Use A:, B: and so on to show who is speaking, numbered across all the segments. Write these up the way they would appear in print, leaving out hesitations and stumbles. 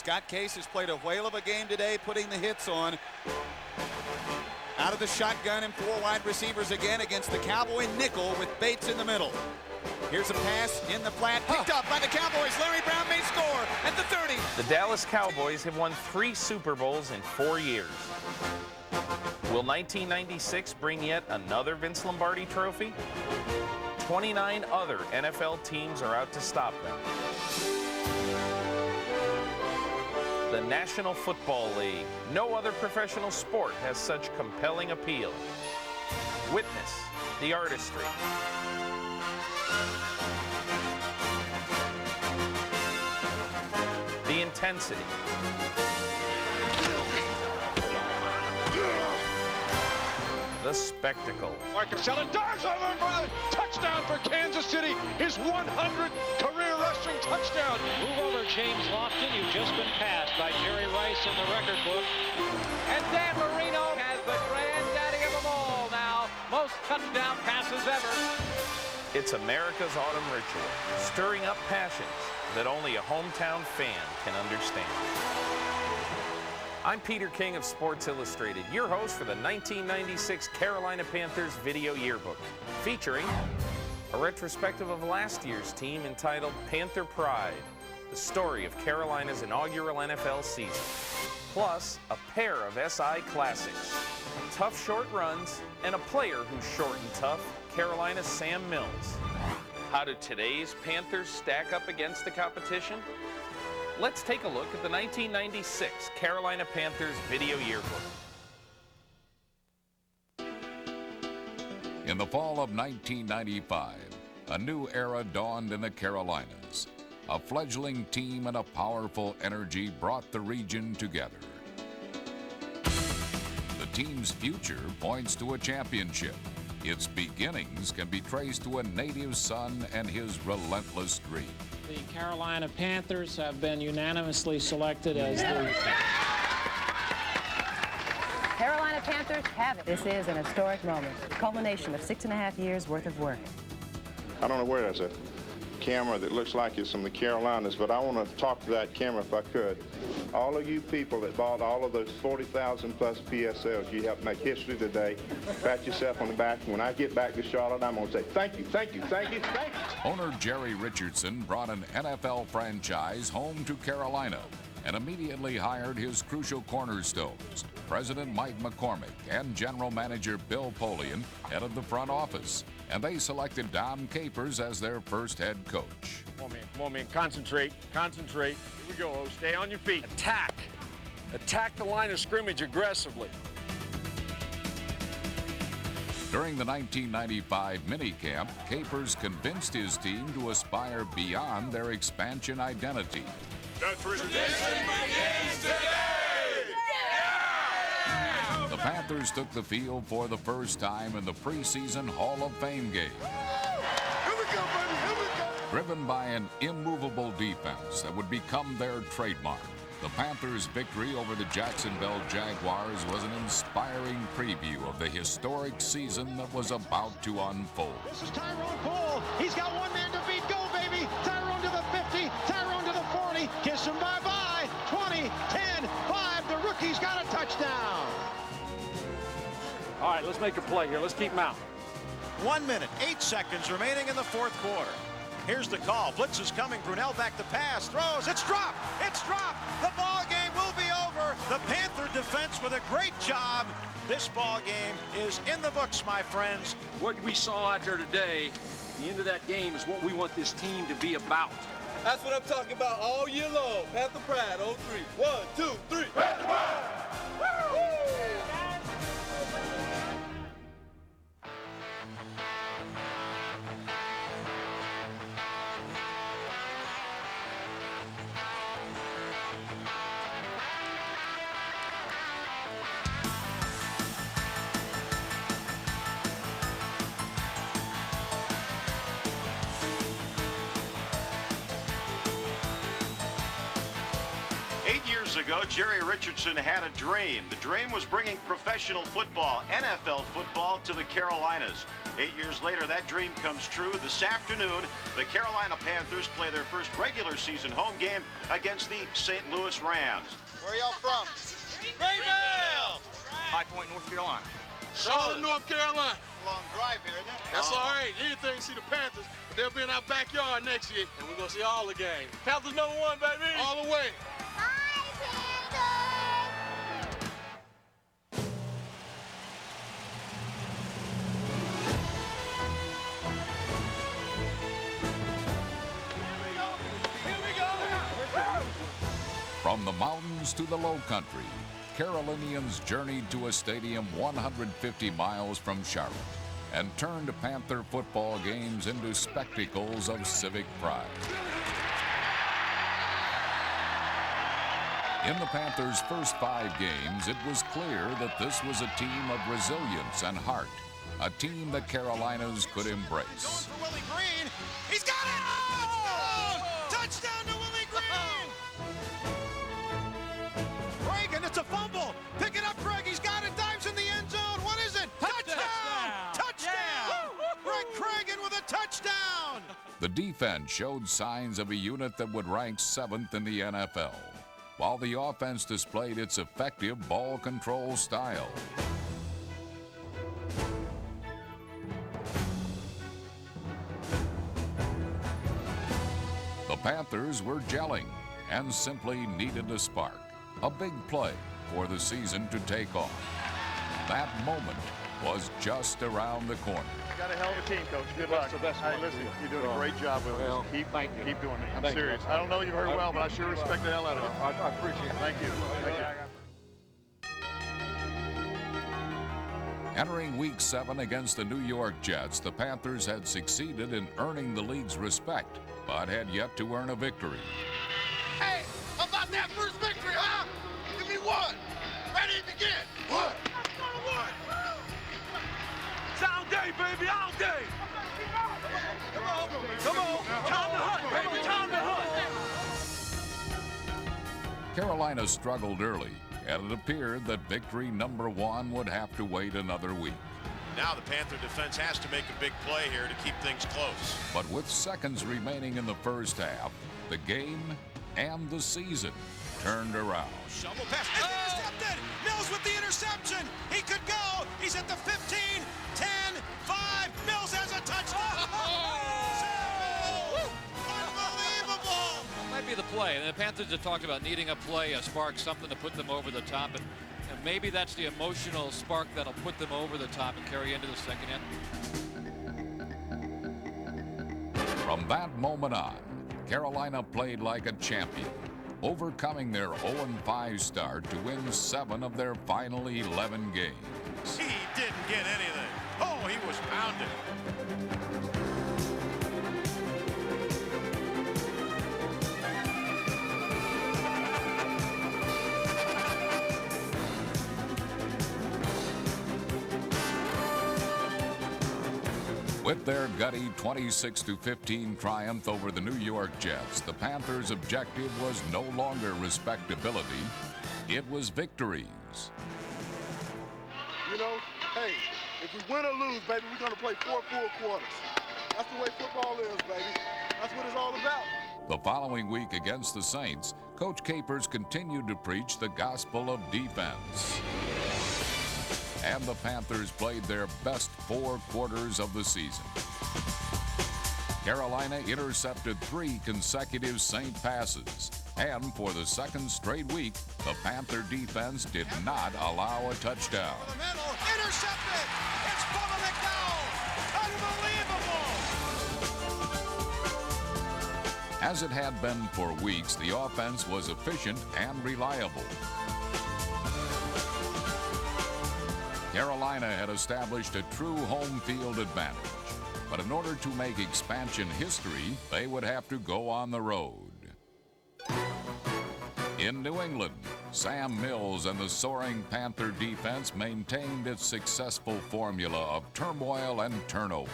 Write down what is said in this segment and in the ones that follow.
A: Scott Case has played a whale of a game today, putting the hits on. Out of the shotgun and 4 wide receivers again against the Cowboy nickel with Bates in the middle. Here's a pass in the flat, picked up by the Cowboys. Larry Brown may score at the 30.
B: The Dallas Cowboys have won 3 Super Bowls in 4 years. Will 1996 bring yet another Vince Lombardi trophy? 29 other NFL teams are out to stop them. The National Football League. No other professional sport has such compelling appeal. Witness the artistry. The intensity. The spectacle.
C: Marcus Allen dives over for a touchdown for Kansas City. His 100th career rushing touchdown.
D: Move over, James Lofton. You've just been passed by Jerry Rice in the record book. And Dan Marino has the granddaddy of them all now. Most touchdown passes ever.
B: It's America's autumn ritual, stirring up passions that only a hometown fan can understand. I'm Peter King of Sports Illustrated, your host for the 1996 Carolina Panthers Video Yearbook, featuring a retrospective of last year's team entitled Panther Pride, the story of Carolina's inaugural NFL season, plus a pair of SI classics, tough short runs, and a player who's short and tough, Carolina's Sam Mills. How do today's Panthers stack up against the competition? Let's take a look at the 1996 Carolina Panthers Video Yearbook.
E: In the fall of 1995, a new era dawned in the Carolinas. A fledgling team and a powerful energy brought the region together. The team's future points to a championship. Its beginnings can be traced to a native son and his relentless dream.
F: The Carolina Panthers have been unanimously selected as the...
G: Carolina Panthers have it. This is an historic moment, the culmination of 6.5 years worth of work.
H: I don't know where there's a camera that looks like it's from the Carolinas, but I want to talk to that camera if I could. All of you people that bought all of those 40,000 plus PSLs, you helped make history today. Pat yourself on the back. When I get back to Charlotte, I'm going to say thank you, thank you, thank you, thank you.
E: Owner Jerry Richardson brought an NFL franchise home to Carolina and immediately hired his crucial cornerstones. President Mike McCormick and General Manager Bill Polian headed the front office, and they selected Dom Capers as their first head coach.
C: Come on, man, concentrate, concentrate. Here we go, stay on your feet. Attack the line of scrimmage aggressively.
E: During the 1995 minicamp, Capers convinced his team to aspire beyond their expansion identity.
C: The tradition begins today!
E: Yeah! The Panthers took the field for the first time in the preseason Hall of Fame game.
C: Here we go, buddy, here we go!
E: Driven by an immovable defense that would become their trademark, the Panthers' victory over the Jacksonville Jaguars was an inspiring preview of the historic season that was about to unfold.
C: This is Tyrone Poole. He's got one man to beat. Go, baby! Tyrone to the 50, Tyrone to the 40. Kiss him bye-bye. 20, 10, 5. The rookie's got a touchdown. All right, let's make a play here. Let's keep him out.
I: 1 minute, 8 seconds remaining in the fourth quarter. Here's the call. Blitz is coming. Brunell back to pass. Throws. It's dropped. It's dropped. The ball game will be over. The Panther defense with a great job. This ball game is in the books, my friends.
J: What we saw out there today, the end of that game, is what we want this team to be about.
K: That's what I'm talking about all year long. Panther Pride, 03. 1, 2, 3. Panther Pride! Woo!
I: 8 years ago, Jerry Richardson had a dream. The dream was bringing professional football, NFL football, to the Carolinas. 8 years later, that dream comes true. This afternoon, the Carolina Panthers play their first regular season home game against the St. Louis Rams.
C: Where y'all from?
K: Greenville!
C: High Point, North Carolina.
K: Charlotte, North Carolina.
C: Long drive here, isn't it?
K: That's all right. Anything to see the Panthers, but they'll be in our backyard next year, and we're going to see all the games. Panthers #1, baby. All the way.
E: From the mountains to the low country, Carolinians journeyed to a stadium 150 miles from Charlotte and turned Panther football games into spectacles of civic pride. In the Panthers' first 5 games, it was clear that this was a team of resilience and heart, a team that Carolinas could embrace.
I: Going for Willie Green. He's got it! Oh! Touchdown to Willie Green! Reagan, it's a fumble. Pick it up, Greg. He's got it. Dives in the end zone. What is it? Touchdown! Touchdown! Greg Cragen with a touchdown!
E: The defense showed signs of a unit that would rank 7th in the NFL, while the offense displayed its effective ball control style. The Panthers were gelling and simply needed a spark, a big play for the season to take off. That moment was just around the corner.
H: You got a hell of a team, Coach. Good luck. Hey, listen, you're doing a great job with us. Keep doing it. I'm serious. I don't know you very well, but I sure respect the hell out of it. I appreciate it. Thank you. Thank you.
E: Entering Week 7 against the New York Jets, the Panthers had succeeded in earning the league's respect, but had yet to earn a victory.
K: Hey, how about that first victory, huh? Give me one. Ready to begin. One. It's all day, baby, all day. Come on. Time to hunt, baby, time to hunt.
E: Carolina struggled early, and it appeared that victory #1 would have to wait another week.
I: Now the Panther defense has to make a big play here to keep things close.
E: But with seconds remaining in the first half, the game and the season turned around.
I: Shovel pass. It's intercepted. Mills with the interception. He could go. He's at the 15, 10, 5. Mills has a touchdown. Unbelievable.
D: Might be the play. And the Panthers have talked about needing a play, a spark, something to put them over the top. And maybe that's the emotional spark that'll put them over the top and carry into the second end.
E: From that moment on, Carolina played like a champion, overcoming their 0-5 start to win 7 of their final 11 games.
I: He didn't get anything. Oh, he was pounded.
E: With their gutty 26-15 triumph over the New York Jets, the Panthers' objective was no longer respectability, it was victories.
K: You know, hey, if we win or lose, baby, we're going to play 4 full quarters. That's the way football is, baby. That's what it's all about.
E: The following week against the Saints, Coach Capers continued to preach the gospel of defense. And the Panthers played their best 4 quarters of the season. Carolina intercepted 3 consecutive Saint passes, and for the second straight week, the Panther defense did not allow a touchdown.
I: The middle, intercepted. It's Bubba McDowell. Unbelievable.
E: As it had been for weeks, the offense was efficient and reliable. Carolina had established a true home field advantage, but in order to make expansion history, they would have to go on the road. In New England, Sam Mills and the soaring Panther defense maintained its successful formula of turmoil and turnovers.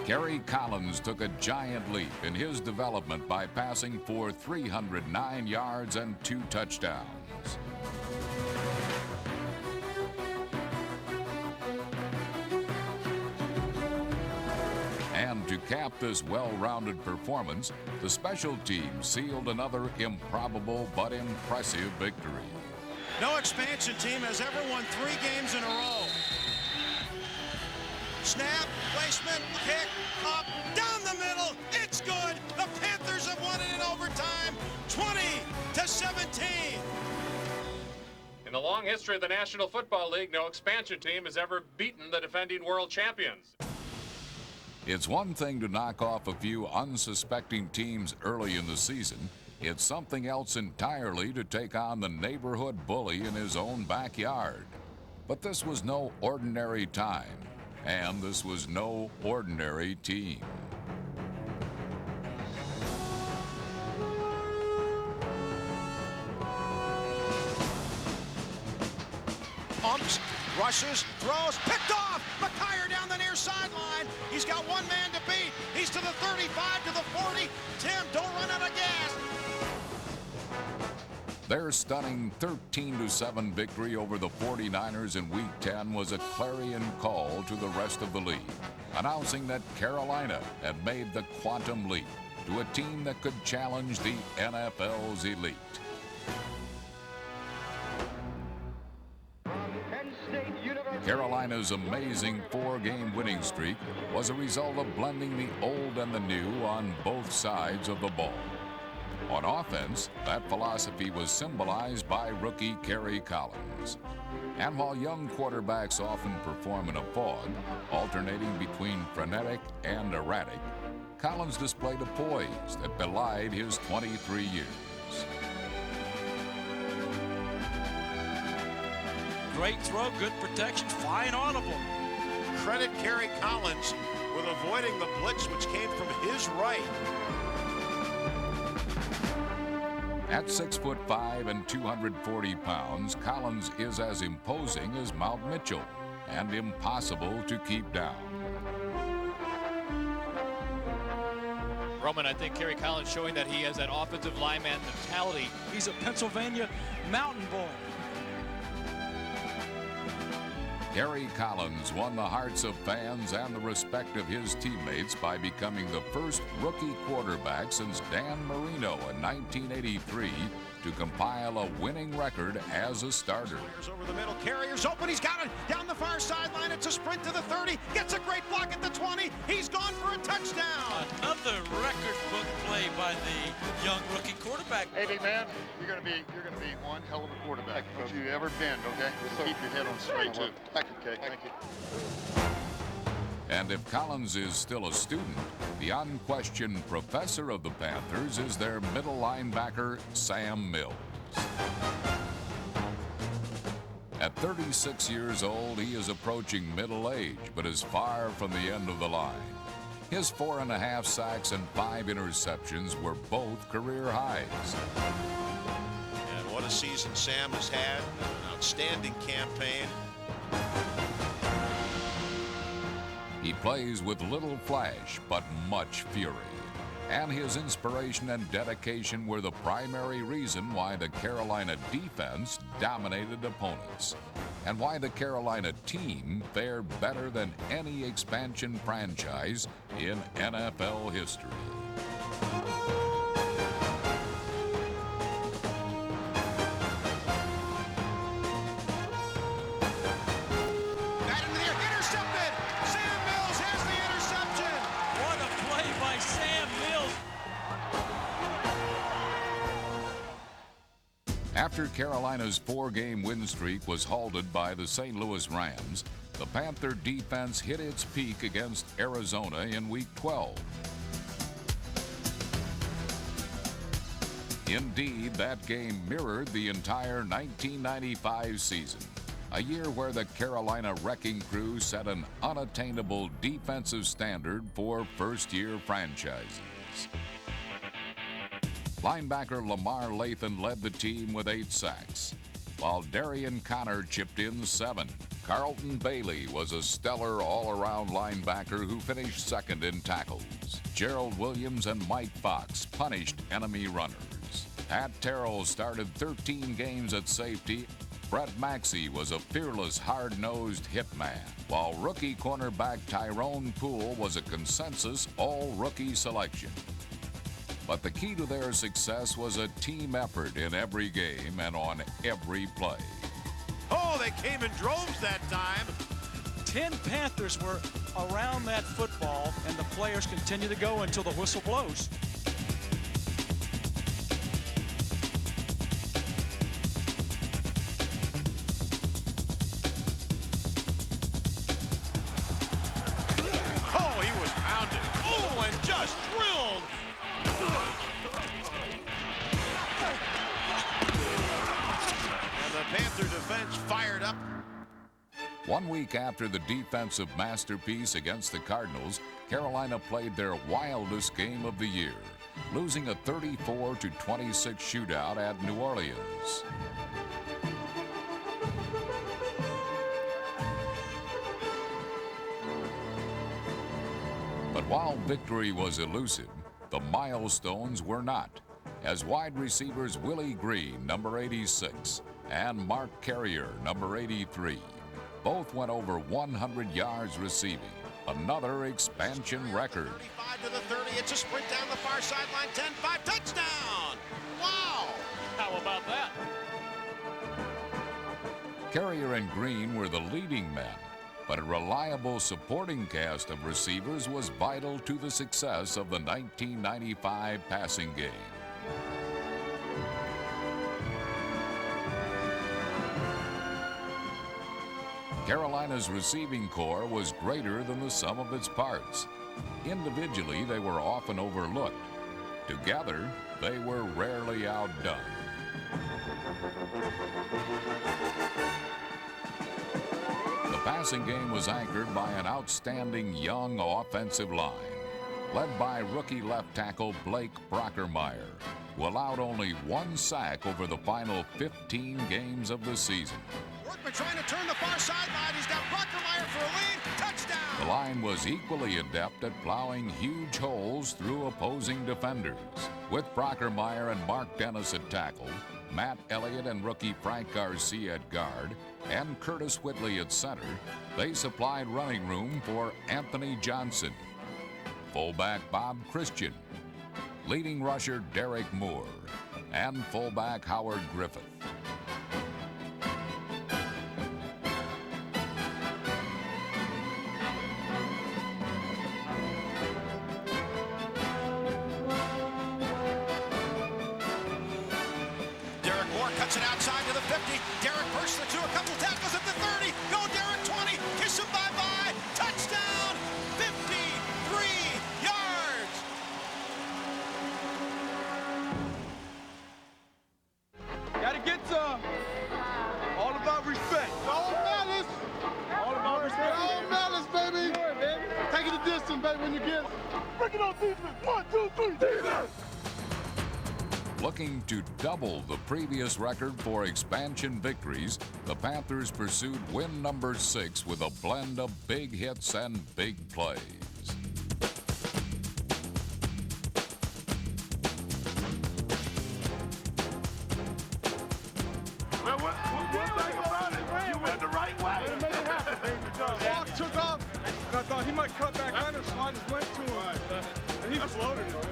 E: Gary Collins took a giant leap in his development by passing for 309 yards and 2 touchdowns. And to cap this well-rounded performance, the special teams sealed another improbable but impressive victory.
I: No expansion team has ever won 3 games in a row. Snap, placement, kick, up, down the middle. It's good. The Panthers have won it in overtime, 20-17.
L: In the long history of the National Football League, no expansion team has ever beaten the defending world champions.
E: It's one thing to knock off a few unsuspecting teams early in the season. It's something else entirely to take on the neighborhood bully in his own backyard. But this was no ordinary time, and this was no ordinary team.
I: Pumps, rushes, throws, picked off. McKyer down the near sideline. He's got one man to beat. He's to the 35, to the 40. Tim, don't run out of gas.
E: Their stunning 13-7 victory over the 49ers in Week 10 was a clarion call to the rest of the league, announcing that Carolina had made the quantum leap to a team that could challenge the NFL's elite. Carolina's amazing 4-game winning streak was a result of blending the old and the new on both sides of the ball. On offense, that philosophy was symbolized by rookie Gary Collins. And while young quarterbacks often perform in a fog, alternating between frenetic and erratic, Collins displayed a poise that belied his 23 years.
M: Great throw, good protection, fine audible.
I: Credit Gary Collins with avoiding the blitz, which came from his right.
E: At 6'5" and 240 pounds, Collins is as imposing as Mount Mitchell and impossible to keep down.
N: Roman, I think Gary Collins showing that he has that offensive lineman mentality.
M: He's a Pennsylvania mountain boy.
E: Gary Collins won the hearts of fans and the respect of his teammates by becoming the first rookie quarterback since Dan Marino in 1983 to compile a winning record as a starter.
I: Over the middle, Carrier's open, he's got it down the far sideline, it's a sprint to the 30, gets a great block at the 20, he's gone for a touchdown.
M: Another record book play by the young rookie quarterback.
K: Hey, big man, you're gonna be one hell of a quarterback. Don't you ever bend, okay? Keep your head on straight too. Okay, thank you.
E: And if Collins is still a student, the unquestioned professor of the Panthers is their middle linebacker, Sam Mills. At 36 years old, he is approaching middle age, but is far from the end of the line. His 4.5 sacks and 5 interceptions were both career highs.
I: And what a season Sam has had, an outstanding campaign.
E: He plays with little flash, but much fury. And his inspiration and dedication were the primary reason why the Carolina defense dominated opponents, and why the Carolina team fared better than any expansion franchise in NFL history. After Carolina's 4-game win streak was halted by the St. Louis Rams, the Panther defense hit its peak against Arizona in Week 12. Indeed, that game mirrored the entire 1995 season, a year where the Carolina Wrecking Crew set an unattainable defensive standard for first-year franchises. Linebacker Lamar Lathan led the team with 8 sacks, while Darian Connor chipped in 7. Carlton Bailey was a stellar all-around linebacker who finished second in tackles. Gerald Williams and Mike Fox punished enemy runners. Pat Terrell started 13 games at safety. Brett Maxey was a fearless, hard-nosed hitman, while rookie cornerback Tyrone Poole was a consensus all-rookie selection. But the key to their success was a team effort in every game and on every play.
I: Oh, they came in droves that time.
M: 10 Panthers were around that football, and the players continue to go until the whistle blows.
I: Oh, he was pounded. Oh, and just drilled. And the Panther defense fired up.
E: 1 week after the defensive masterpiece against the Cardinals, Carolina played their wildest game of the year, losing a 34-26 shootout at New Orleans. But while victory was elusive, the milestones were not, as wide receivers Willie Green, number 86, and Mark Carrier, number 83, both went over 100 yards receiving, another expansion record.
I: 35 to the 30, it's a sprint down the far sideline, 10-5, touchdown! Wow!
D: How about that?
E: Carrier and Green were the leading men, but a reliable supporting cast of receivers was vital to the success of the 1995 passing game. Carolina's receiving corps was greater than the sum of its parts. Individually, they were often overlooked. Together, they were rarely outdone. The passing game was anchored by an outstanding young offensive line, led by rookie left tackle Blake Brockermeyer, who allowed only one sack over the final 15 games of the season.
I: Workman trying to turn the far sideline. He's got Brockermeyer for a lead. Touchdown!
E: The line was equally adept at plowing huge holes through opposing defenders. With Brockermeyer and Mark Dennis at tackle, Matt Elliott and rookie Frank Garcia at guard, and Curtis Whitley at center, they supplied running room for Anthony Johnson, fullback Bob Christian, leading rusher Derek Moore, and fullback Howard Griffith.
I: Cuts it outside to the 50. Derek bursts it to a couple tackles at the 30. Go Derek, 20. Kiss him bye-bye. Touchdown. 53 yards.
K: Gotta get some. All about respect. All malice. All about respect. All malice, baby. Take it the distance, baby, when you get it. Bring it on defense. 1, 2, 3. Defense.
E: Looking to double the previous record for expansion victories, the Panthers pursued win number 6 with a blend of big hits and big plays.
K: Well, one thing about it, you went the right way. It made it happen, baby. Ball took off. I thought he might cut back under, so I just went to him. And he just loaded it.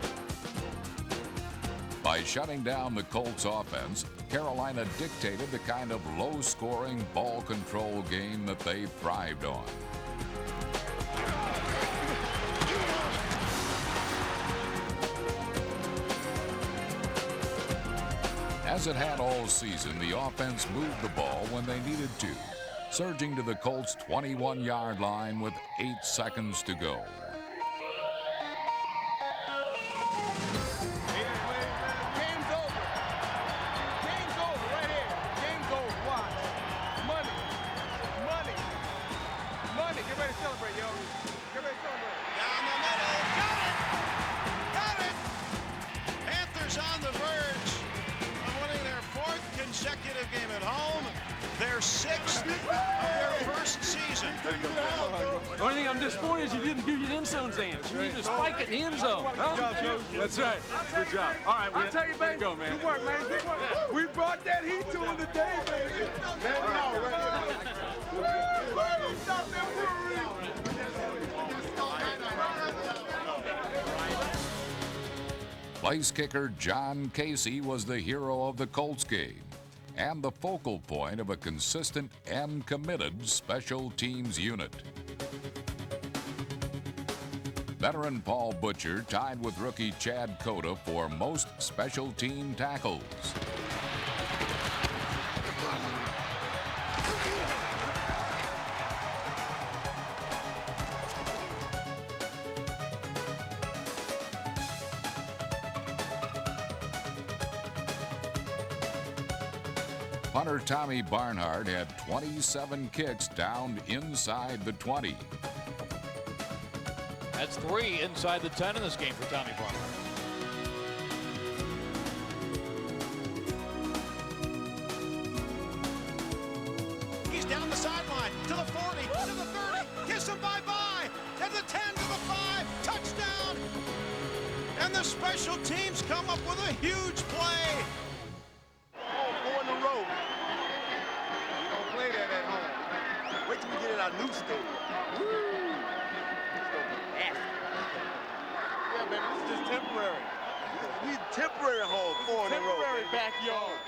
E: By shutting down the Colts offense, Carolina dictated the kind of low-scoring ball control game that they thrived on. As it had all season, the offense moved the ball when they needed to, surging to the Colts' 21-yard line with 8 seconds to go.
I: Consecutive game at home. Their 6th of their first Preseason.
N: The only thing I'm disappointed is you didn't do your end zone dance. You need to spike it in the end zone. Huh?
K: That's right. Good job. All right,
N: I'll tell you, baby.
K: Go, man. Good work, man. Good work. We brought that heat to him today, baby.
E: Place kicker John Casey was the hero of the Colts game and the focal point of a consistent and committed special teams unit. Veteran Paul Butcher tied with rookie Chad Cota for most special team tackles. Punter Tommy Barnhart had 27 kicks down inside the 20.
N: That's 3 inside the 10 in this game for Tommy Barnhart.
I: He's down the sideline to the 40, to the 30. Kiss him bye-bye. To the 10, to the 5. Touchdown. And the special teams come up with a huge play.
K: On the road. We don't play that at home. Wait till we get in our new stadium. Woo! Yeah, man, this is just temporary. We temporary home, 4 in a row. Temporary backyard.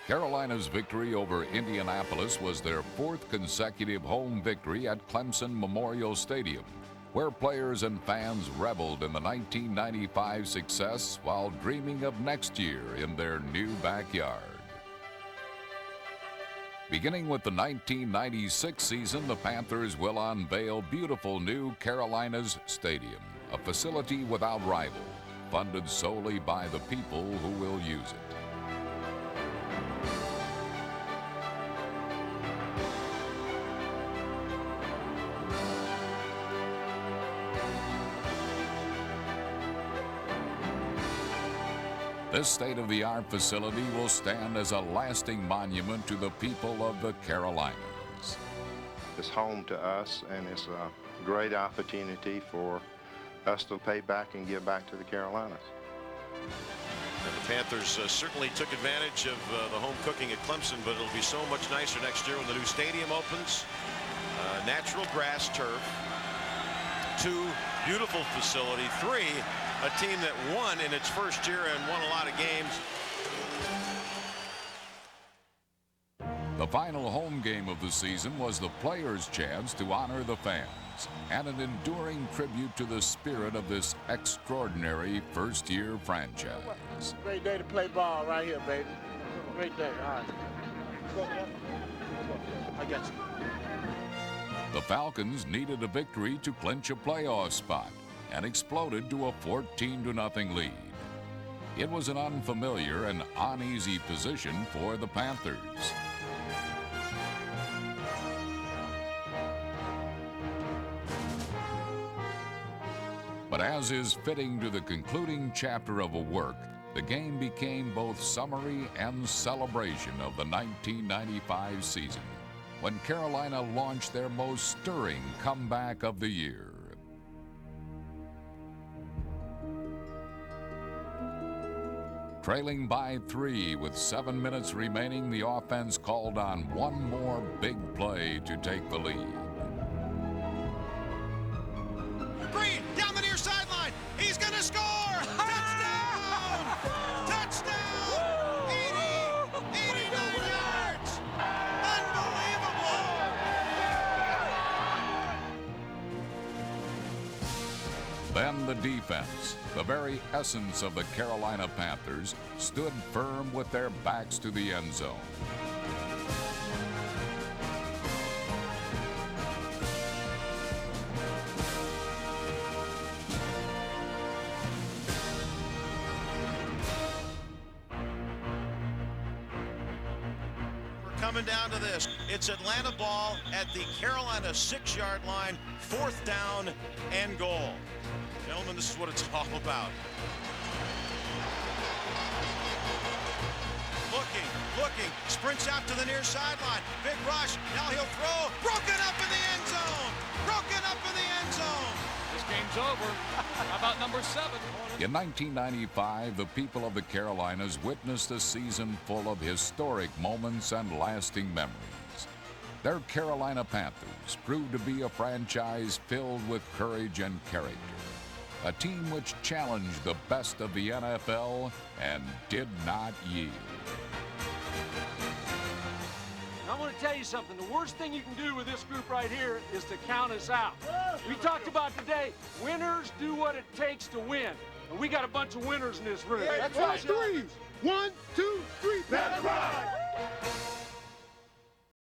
E: Carolina's victory over Indianapolis was their 4th consecutive home victory at Clemson Memorial Stadium, where players and fans reveled in the 1995 success while dreaming of next year in their new backyard. Beginning with the 1996 season, the Panthers will unveil beautiful new Carolinas Stadium, a facility without rival, funded solely by the people who will use it. This state-of-the-art facility will stand as a lasting monument to the people of the Carolinas.
H: It's home to us, and it's a great opportunity for us to pay back and give back to the Carolinas.
I: And the Panthers certainly took advantage of the home cooking at Clemson, but it'll be so much nicer next year when the new stadium opens. Natural grass turf. 2, beautiful facility. 3, a team that won in its first year and won a lot of games.
E: The final home game of the season was the players' chance to honor the fans and an enduring tribute to the spirit of this extraordinary first-year franchise.
K: Great day to play ball right here, baby. Great day. All right. I got you.
E: The Falcons needed a victory to clinch a playoff spot and exploded to a 14-0 lead. It was an unfamiliar and uneasy position for the Panthers. But as is fitting to the concluding chapter of a work, the game became both summary and celebration of the 1995 season, when Carolina launched their most stirring comeback of the year. Trailing by 3 with 7 minutes remaining, the offense called on one more big play to take the lead.
I: Green down the near sideline. He's going to score. Touchdown! Touchdown! 89 yards. Unbelievable.
E: Then the defense, the very essence of the Carolina Panthers, stood firm with their backs to the end zone.
I: We're coming down to this. It's Atlanta ball at the Carolina 6-yard line, 4th down and goal. Gentlemen, this is what it's all about. Looking, sprints out to the near sideline. Big rush, now he'll throw. Broken up in the end zone.
N: game's over. How about number 7?
E: In 1995, the people of the Carolinas witnessed a season full of historic moments and lasting memories. Their Carolina Panthers proved to be a franchise filled with courage and character. A team which challenged the best of the NFL and did not yield.
N: I want to tell you something. The worst thing you can do with this group right here is to count us out. We talked about today, winners do what it takes to win. And we got a bunch of winners in this room.
K: That's right. 3. 1, 2, 3. That's right.